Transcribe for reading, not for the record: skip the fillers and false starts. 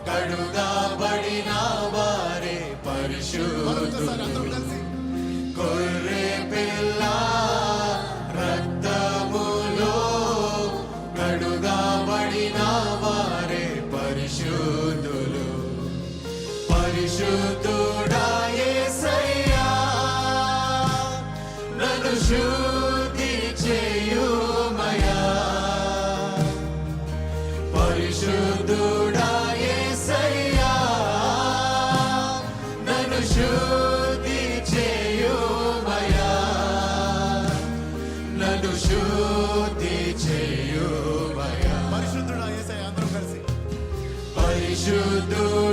కడుగబడిన వారే పరిశుద్ధులు. గొర్రె పిల్ల రక్తములో కడుగబడిన వారే పరిశుద్ధులు. పరిశుద్ధుడా యేసయ్యా నన్ను శుద్ధి చేయుమయా. పరిశుద్ధుడా యేసయ్యా నన్ను శుద్ధి చేయుమయా. నన్ను శుద్ధి చేయుమయా. పరిశుద్ధుడా యేసయ్యా అందరం కలిసి పరిశుద్ధుడా